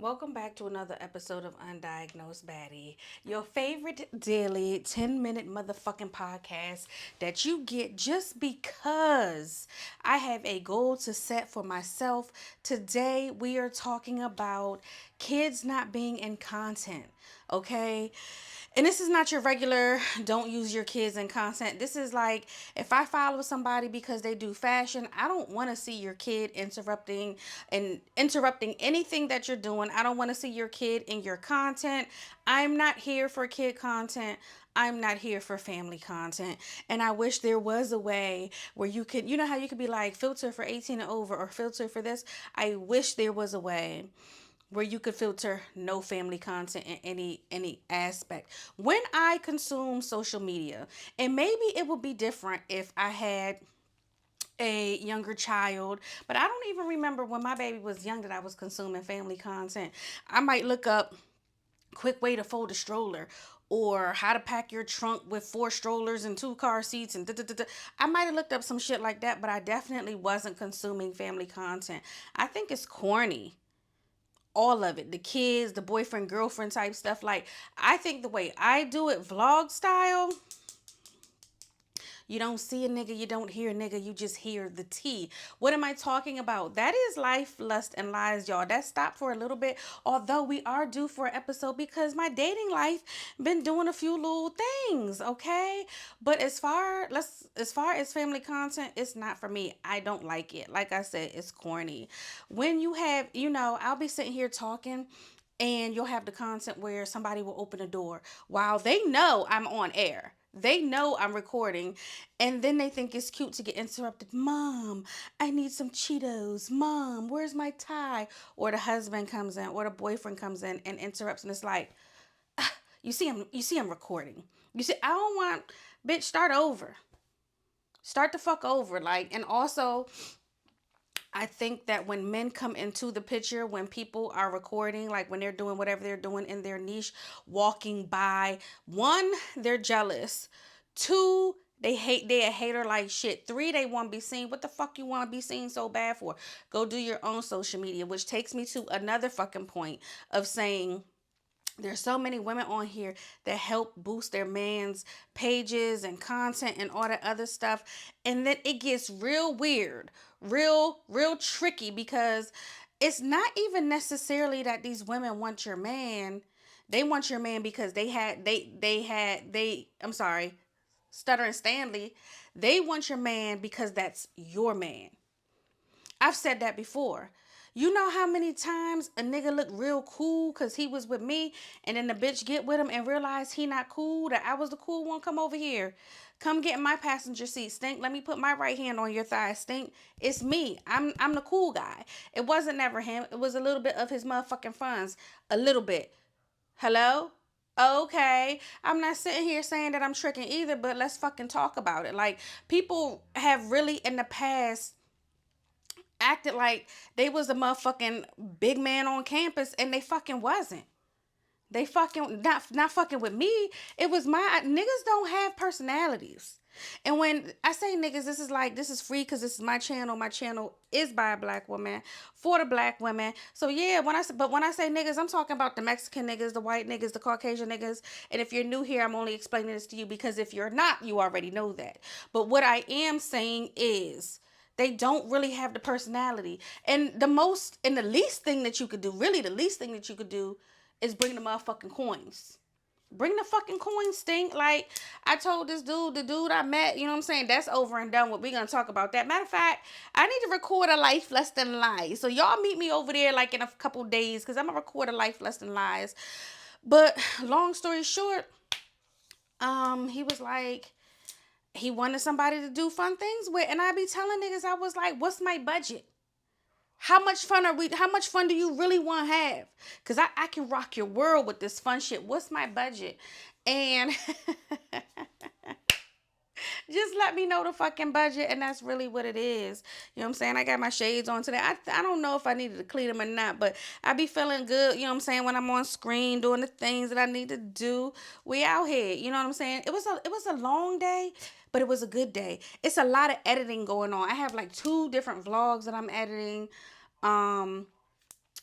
Welcome back to another episode of Undiagnosed Baddie, your favorite daily 10-minute motherfucking podcast that you get just because I have a goal to set for myself. Today, we are talking about kids not being in content, okay? And this is not your regular don't use your kids in content. This is like if I follow somebody because they do fashion, I don't want to see your kid interrupting anything that you're doing. I don't want to see your kid in your content. I'm not here for kid content. I'm not here for family content. And I wish there was a way where you could, you know how you could be like filter for 18 and over or filter for this. I wish there was a way where you could filter no family content in any aspect when I consume social media. And maybe it would be different if I had a younger child, but I don't even remember when my baby was young that I was consuming family content. I might look up quick way to fold a stroller or how to pack your trunk with 4 strollers and 2 car seats and da, da, da, da. I might have looked up some shit like that, but I definitely wasn't consuming family content. I think it's corny, all of it, the kids, the boyfriend girlfriend type stuff. Like, I think the way I do it vlog style, you don't see a nigga, you don't hear a nigga, you just hear the tea. What am I talking about? That is life, lust, and lies, y'all. That stopped for a little bit, although we are due for an episode because my dating life been doing a few little things, okay? But as far as family content, it's not for me. I don't like it. Like I said, it's corny. When you have, I'll be sitting here talking and you'll have the content where somebody will open a door while they know I'm on air. They know I'm recording, and then they think it's cute to get interrupted. Mom, I need some Cheetos. Mom, where's my tie? Or the husband comes in, or the boyfriend comes in and interrupts, and it's like, you see I'm recording. You see, I don't want, bitch, start over. Start the fuck over. Like, and also, I think that when men come into the picture, when people are recording, like when they're doing whatever they're doing in their niche, walking by, one, they're jealous. Two, they a hater like shit. Three, they want to be seen. What the fuck you want to be seen so bad for? Go do your own social media, which takes me to another fucking point of saying there's so many women on here that help boost their man's pages and content and all that other stuff, and then it gets real weird, real tricky, because it's not even necessarily that these women want your man. They want your man because I'm sorry, stuttering Stanley. They want your man because that's your man. I've said that before. You know how many times a nigga look real cool because he was with me, and then the bitch get with him and realize he not cool, that I was the cool one. Come over here. Come get in my passenger seat. Stink, let me put my right hand on your thigh. Stink, it's me. I'm the cool guy. It wasn't never him. It was a little bit of his motherfucking funds. A little bit. Hello? Okay. I'm not sitting here saying that I'm tricking either, but let's fucking talk about it. Like, people have really in the past acted like they was a motherfucking big man on campus, and they fucking wasn't. They fucking not fucking with me. It was my niggas don't have personalities. And when I say niggas, this is free because this is my channel. My channel is by a black woman for the black women. So yeah, when I say niggas, I'm talking about the Mexican niggas, the white niggas, the Caucasian niggas. And if you're new here, I'm only explaining this to you because if you're not, you already know that. But what I am saying is they don't really have the personality. And the least thing that you could do, really the least thing that you could do is bring the motherfucking coins. Bring the fucking coins, Stink. Like, I told this dude, the dude I met, you know what I'm saying? That's over and done with. We're going to talk about that. Matter of fact, I need to record a Life Less Than Lies. So y'all meet me over there like in a couple days because I'm going to record a Life Less Than Lies. But long story short, he was like, he wanted somebody to do fun things with. And I be telling niggas, I was like, what's my budget? How much fun do you really want to have? Because I can rock your world with this fun shit. What's my budget? And just let me know the fucking budget, and that's really what it is. You know what I'm saying? I got my shades on today. I don't know if I needed to clean them or not, but I be feeling good, you know what I'm saying, when I'm on screen doing the things that I need to do. We out here, you know what I'm saying? It was a long day, but it was a good day. It's a lot of editing going on. I have like 2 different vlogs that I'm editing. Um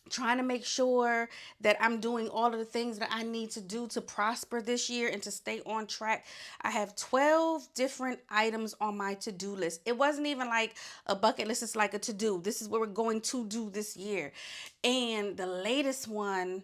trying to make sure that I'm doing all of the things that I need to do to prosper this year and to stay on track. I have 12 different items on my to-do list. It wasn't even like a bucket list, it's like a to-do. This is what we're going to do this year. And the latest one,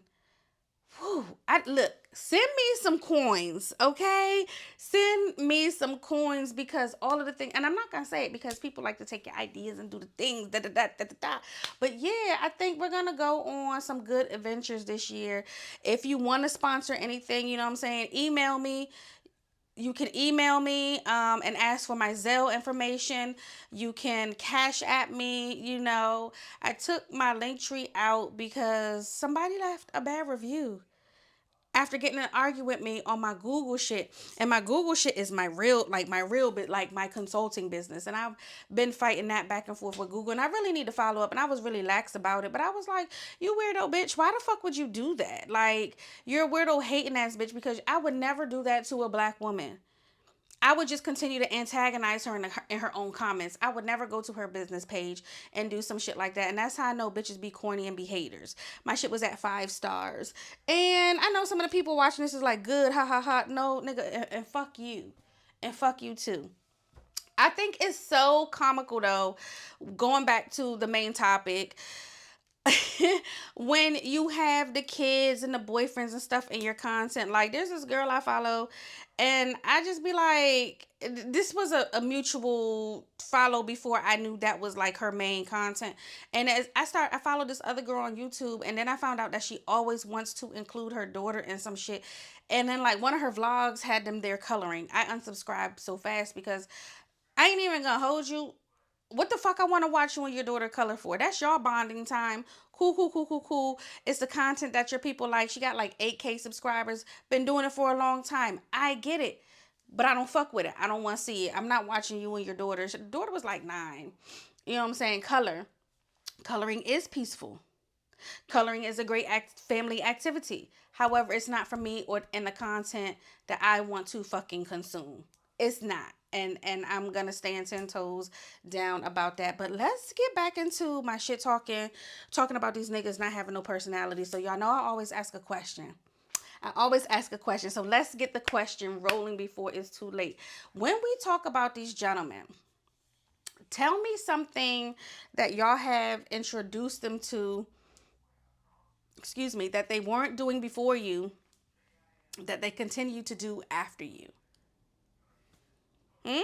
whew, look, send me some coins, okay? Send me some coins, because all of the things, and I'm not gonna say it because people like to take your ideas and do the things, da da da da da da. But yeah, I think we're gonna go on some good adventures this year. If you want to sponsor anything, you know what I'm saying, email me. You can email me and ask for my Zelle information. You can cash at me. I took my Linktree out because somebody left a bad review after getting an argument with me on my Google shit. And my Google shit is my real bit, like my consulting business. And I've been fighting that back and forth with Google. And I really need to follow up. And I was really lax about it. But I was like, you weirdo bitch, why the fuck would you do that? Like, you're a weirdo hating ass bitch, because I would never do that to a black woman. I would just continue to antagonize her in her own comments. I would never go to her business page and do some shit like that. And that's how I know bitches be corny and be haters. My shit was at 5 stars. And I know some of the people watching this is like, good, ha ha ha. No, nigga, and fuck you. And fuck you too. I think it's so comical though, going back to the main topic, when you have the kids and the boyfriends and stuff in your content. Like, there's this girl I follow, and I just be like, this was a mutual follow before I knew that was like her main content. And as I followed this other girl on YouTube, and then I found out that she always wants to include her daughter in some shit. And then like one of her vlogs had them there coloring. I unsubscribed so fast because I ain't even gonna hold you. What the fuck I want to watch you and your daughter color for? That's your bonding time. Cool, cool, cool, cool, cool. It's the content that your people like. She got like 8K subscribers. Been doing it for a long time. I get it. But I don't fuck with it. I don't want to see it. I'm not watching you and your daughter. Your daughter was like 9. You know what I'm saying? Coloring is peaceful. Coloring is a great family activity. However, it's not for me or in the content that I want to fucking consume. It's not. And I'm gonna stand 10 toes down about that. But let's get back into my shit talking about these niggas not having no personality. So y'all know I always ask a question. So let's get the question rolling before it's too late. When we talk about these gentlemen, tell me something that y'all have introduced them to, that they weren't doing before you, that they continue to do after you. Hmm?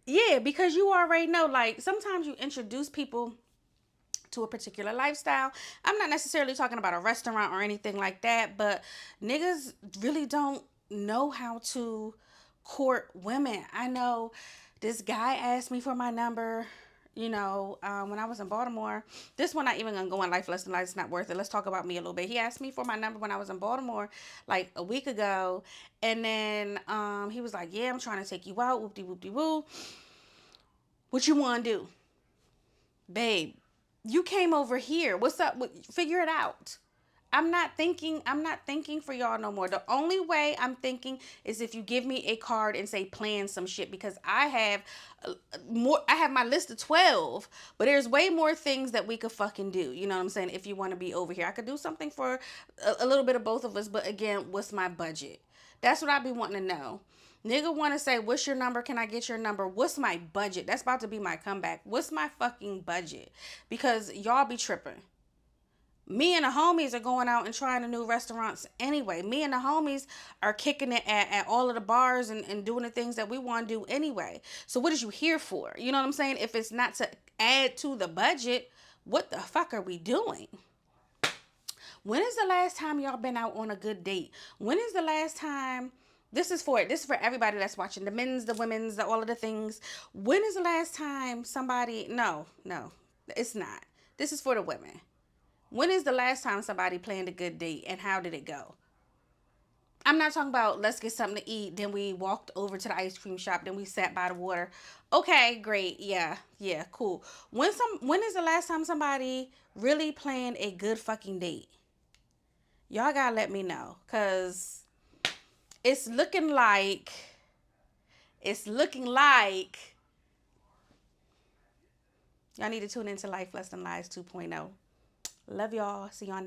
Yeah, because you already know, like, sometimes you introduce people to a particular lifestyle. I'm not necessarily talking about a restaurant or anything like that, but niggas really don't know how to court women. I know this guy asked me for my number, when I was in Baltimore. This one not even gonna go in life lesson, like, it's not worth it. Let's talk about me a little bit. He asked me for my number when I was in Baltimore like a week ago, and then he was like, yeah, I'm trying to take you out, whoop de whoop de woo. What you want to do? Babe, you came over here. What's up? Figure it out. I'm not thinking for y'all no more. The only way I'm thinking is if you give me a card and say plan some shit, because I have more. I have my list of 12, but there's way more things that we could fucking do. You know what I'm saying? If you want to be over here, I could do something for a little bit of both of us. But again, what's my budget? That's what I be wanting to know. Nigga want to say, what's your number? Can I get your number? What's my budget? That's about to be my comeback. What's my fucking budget? Because y'all be tripping. Me and the homies are going out and trying the new restaurants anyway. Me and the homies are kicking it at all of the bars and doing the things that we want to do anyway. So what is you here for? You know what I'm saying? If it's not to add to the budget, what the fuck are we doing? When is the last time y'all been out on a good date? When is the last time? This is for everybody that's watching, the men's, the women's, all of the things. When is the last time somebody? No, it's not. This is for the women. When is the last time somebody planned a good date, and how did it go? I'm not talking about let's get something to eat, then we walked over to the ice cream shop, then we sat by the water. Okay, great. Yeah, cool. When is the last time somebody really planned a good fucking date? Y'all gotta let me know, cause it's looking like it's looking like y'all need to tune into Life Less Than Lies 2.0. Love y'all. See y'all next